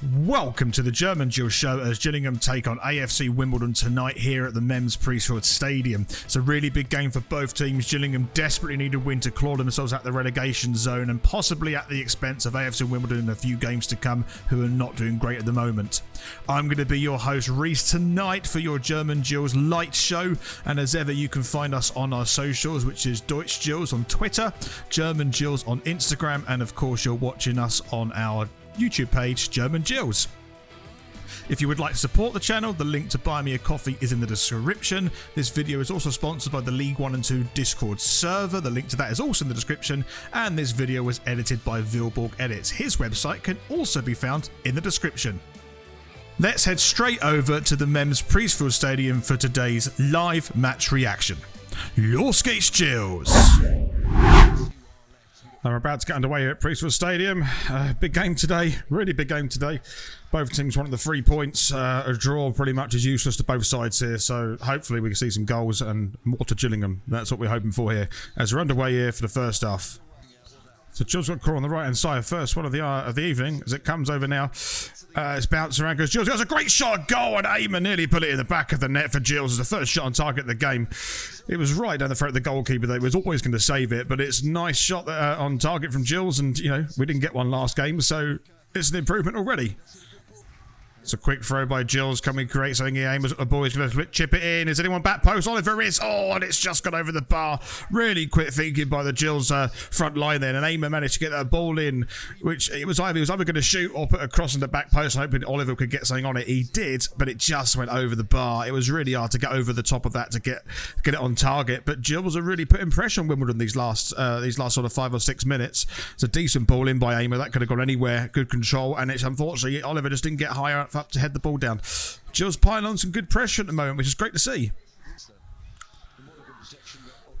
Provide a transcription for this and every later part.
Welcome to the German Gills show as Gillingham take on AFC Wimbledon tonight here at the Mems Priestfield Stadium. It's a really big game for both teams. Gillingham desperately need a win to claw themselves out the relegation zone and possibly at the expense of AFC Wimbledon in a few games to come, who are not doing great at the moment. I'm going to be your host Reese tonight for your German Gills light show, and as ever you can find us on our socials, which is Deutsch Gills on Twitter, German Gills on Instagram, and of course you're watching us on our YouTube page, German Gills. If you would like to support the channel, the link to buy me a coffee is in the description. This video is also sponsored by the League 1 and 2 Discord server. The link to that is also in the description, and this video was edited by Vilborg Edits. His website can also be found in the description. Let's head straight over to the Mems Priestfield Stadium for today's live match reaction. Los geht's, Gills! I'm about to get underway here at Priestfield Stadium. Big game today, really big game today. Both teams wanted the 3 points. A draw pretty much is useless to both sides here, so hopefully we can see some goals and more to Gillingham. That's what we're hoping for here as we're underway here for the first half. So Gills got a call on the right hand side first, one of the evening as it comes over now. It's bounced around because Gills got a great shot, goal, and Aimer nearly put it in the back of the net for Gills as the first shot on target of the game. It was right down the throat of the goalkeeper. They was always going to save it, but it's a nice shot on target from Gills, and you know we didn't get one last game, so it's an improvement already. It's a quick throw by Gills. Can we create something here? Aimer's the boys going to chip it in. Is anyone back post? Oliver is. Oh, and it's just gone over the bar. Really quick thinking by the Gills front line then. And Aimer managed to get that ball in, which he was either going to shoot or put a cross in the back post, hoping Oliver could get something on it. He did, but it just went over the bar. It was really hard to get over the top of that to get it on target. But Gills are really putting pressure on Wimbledon these last sort of 5 or 6 minutes. It's a decent ball in by Aimer. That could have gone anywhere. Good control. And it's unfortunately Oliver just didn't get higher up to head the ball down. Gills piling on some good pressure at the moment, which is great to see.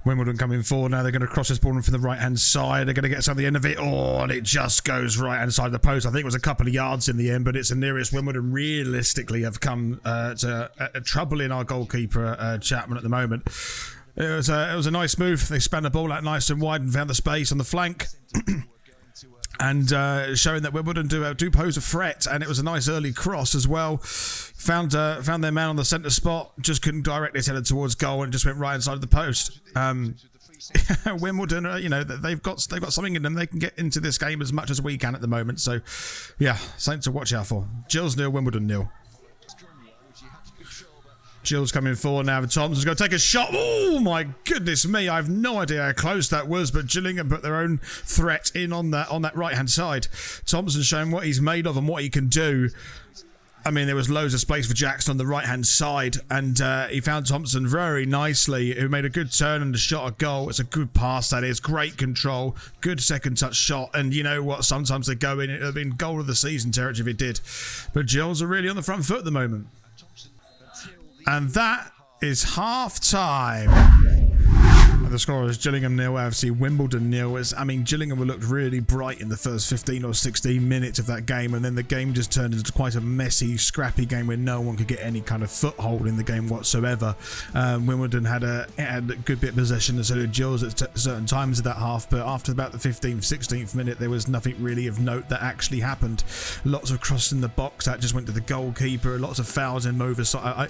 Wimbledon coming forward now. They're going to cross this ball in from the right hand side. They're going to get some at the end of it. Oh, and it just goes right hand side of the post. I think it was a couple of yards in the end, but it's the nearest Wimbledon realistically have come to trouble in our goalkeeper Chapman at the moment. It was a nice move. They span the ball out nice and wide and found the space on the flank. And showing that Wimbledon do pose a threat, and it was a nice early cross as well. Found their man on the centre spot, just couldn't direct his header towards goal, and just went right inside the post. Wimbledon, you know, they've got something in them. They can get into this game as much as we can at the moment. So, yeah, something to watch out for. Gills 0, Wimbledon 0. Gills coming forward now. Thompson's going to take a shot. Oh my goodness me! I have no idea how close that was, but Gillingham put their own threat in on that right hand side. Thompson showing what he's made of and what he can do. I mean, there was loads of space for Jackson on the right hand side, and he found Thompson very nicely, who made a good turn and a shot a goal. It's a good pass, that is. Great control, good second touch shot, and you know what? Sometimes they go in. It would have been goal of the season territory if it did. But Gills are really on the front foot at the moment. And that is half time. The score is Gillingham 0, AFC Wimbledon 0. I mean, Gillingham looked really bright in the first 15 or 16 minutes of that game, and then the game just turned into quite a messy, scrappy game where no one could get any kind of foothold in the game whatsoever. Wimbledon had a good bit of possession, and so did Gills at certain times of that half, but after about the 15th, 16th minute, there was nothing really of note that actually happened. Lots of crosses in the box that just went to the goalkeeper, lots of fouls in over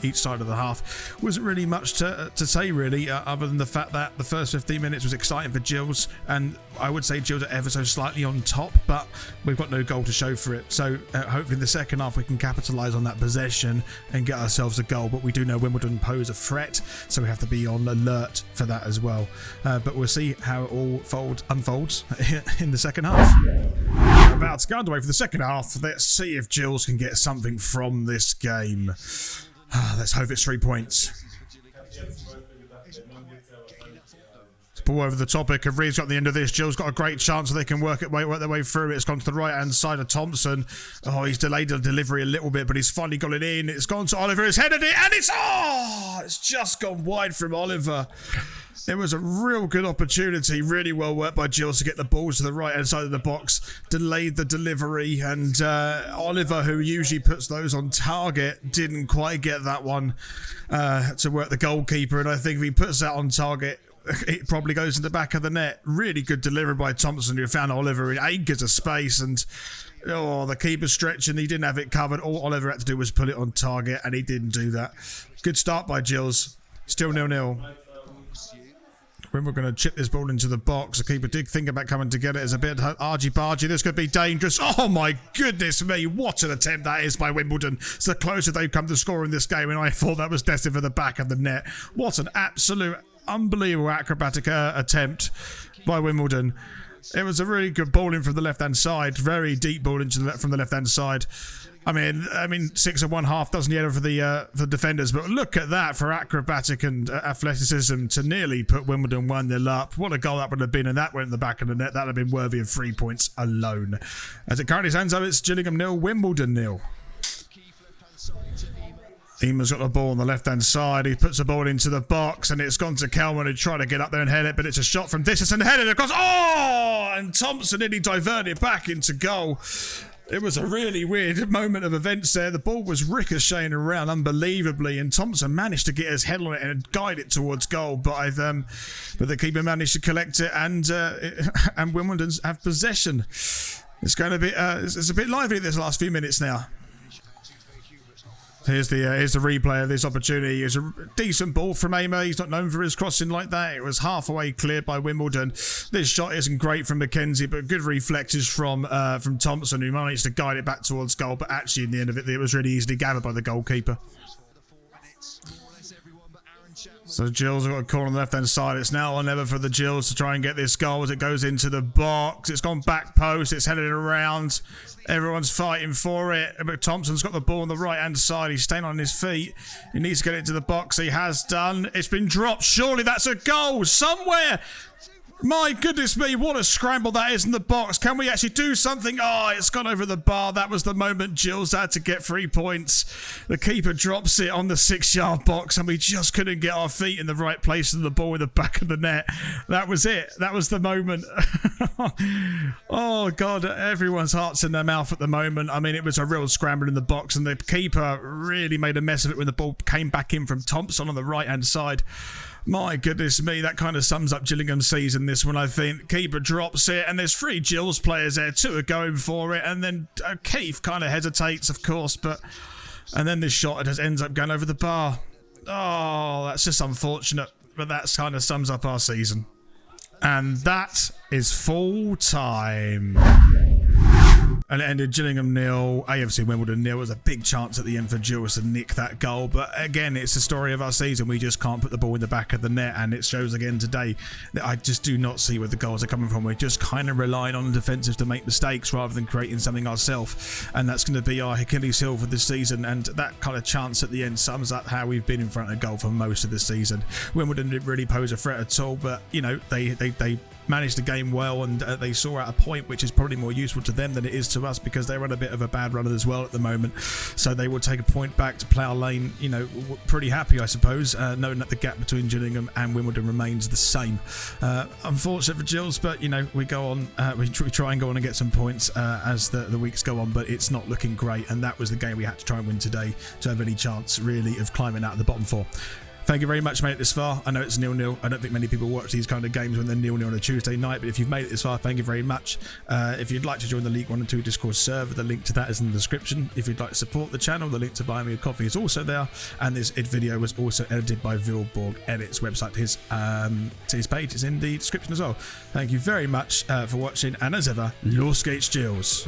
each side of the half. Wasn't really much to say, really, other than the fact that the first 15 minutes was exciting for Gills, and I would say Gills are ever so slightly on top, but we've got no goal to show for it. So hopefully in the second half we can capitalise on that possession and get ourselves a goal. But we do know Wimbledon pose a threat, so we have to be on alert for that as well. But we'll see how it all unfolds in the second half. We're about to go underway for the second half. Let's see if Gills can get something from this game. Let's hope it's 3 points. Ball over the top. Reeves got the end of this. Gills got a great chance so they can work their way through. It's gone to the right hand side of Thompson. Oh, he's delayed the delivery a little bit, but he's finally got it in. It's gone to Oliver. He's headed it, and it's just gone wide from Oliver. It was a real good opportunity. Really well worked by Gills to get the balls to the right hand side of the box. Delayed the delivery, and Oliver, who usually puts those on target, didn't quite get that one to work the goalkeeper. And I think if he puts that on target, it probably goes in the back of the net. Really good delivery by Thompson, who found Oliver in acres of space, and Oh, the keeper stretching. He didn't have it covered. All Oliver had to do was put it on target, and he didn't do that. Good start by Gills. Still 0-0. When we're going to chip this ball into the box, the keeper did think about coming to get it. It's a bit argy-bargy. This could be dangerous. Oh, my goodness me. What an attempt that is by Wimbledon. It's the closest they've come to scoring this game, and I thought that was destined for the back of the net. What an absolute unbelievable acrobatic attempt by Wimbledon. It was a really good ball in from the left-hand side. Very deep ball from the left-hand side. I mean, 6 and 1/2 doesn't yet for the defenders, but look at that for acrobatic and athleticism to nearly put Wimbledon 1-0 up. What a goal that would have been, and that went in the back of the net. That would have been worthy of 3 points alone. As it currently stands up, it's Gillingham 0, Wimbledon 0. Ema's got the ball on the left-hand side. He puts the ball into the box, and it's gone to Kelman, who tried to get up there and head it, but it's a shot from distance and headed across. Oh! And Thompson nearly diverted it back into goal. It was a really weird moment of events there. The ball was ricocheting around unbelievably, and Thompson managed to get his head on it and guide it towards goal. But the keeper managed to collect it, and Wimbledon have possession. It's going to be it's a bit lively this last few minutes now. Here's the replay of this opportunity. It's a decent ball from Ema. He's not known for his crossing like that. It was halfway cleared by Wimbledon. This shot isn't great from McKenzie, but good reflexes from Thompson, who managed to guide it back towards goal. But actually, in the end of it was really easily gathered by the goalkeeper. So Gills have got a corner on the left-hand side. It's now or never for the Gills to try and get this goal as it goes into the box. It's gone back post. It's headed around. Everyone's fighting for it. But Thompson's got the ball on the right-hand side. He's staying on his feet. He needs to get it into the box. He has done. It's been dropped. Surely that's a goal somewhere. My goodness me, what a scramble that is in the box. Can we actually do something? Oh, it's gone over the bar. That was the moment Gills had to get 3 points. The keeper drops it on the 6-yard box, and we just couldn't get our feet in the right place and the ball in the back of the net. That was it. That was the moment. Oh, God, everyone's heart's in their mouth at the moment. I mean, it was a real scramble in the box, and the keeper really made a mess of it when the ball came back in from Thompson on the right-hand side. My goodness me, that kind of sums up Gillingham's season, this one, I think. Keeper drops it, and there's 3 Gills players there. 2 are going for it, and then Keith kind of hesitates, of course, and then this shot, it just ends up going over the bar. Oh, that's just unfortunate, but that kind of sums up our season. And that is full time. And it ended Gillingham 0, AFC Wimbledon 0. It was a big chance at the end for Gills to nick that goal. But again, it's the story of our season. We just can't put the ball in the back of the net. And it shows again today that I just do not see where the goals are coming from. We're just kind of relying on the defensive to make mistakes rather than creating something ourselves. And that's going to be our Achilles heel for this season. And that kind of chance at the end sums up how we've been in front of goal for most of the season. Wimbledon didn't really pose a threat at all. But, you know, they managed the game well, and they saw at a point which is probably more useful to them than it is to us, because they're on a bit of a bad run as well at the moment. So they will take a point back to Plough Lane, you know, pretty happy, I suppose, knowing that the gap between Gillingham and Wimbledon remains the same. Unfortunate for Gills, but, you know, we go on, we try and go on and get some points as the weeks go on, but it's not looking great, and that was the game we had to try and win today to have any chance, really, of climbing out of the bottom 4. Thank you very much, made it this far. I know it's 0-0. I don't think many people watch these kind of games when they're 0-0 on a Tuesday night, but if you've made it this far, thank you very much. If you'd like to join the League 1 and 2 Discord server, the link to that is in the description. If you'd like to support the channel, the link to buy me a coffee is also there, and this video was also edited by Vilborg Edits website. His page is in the description as well. Thank you very much for watching, and as ever, Law Skates Gills.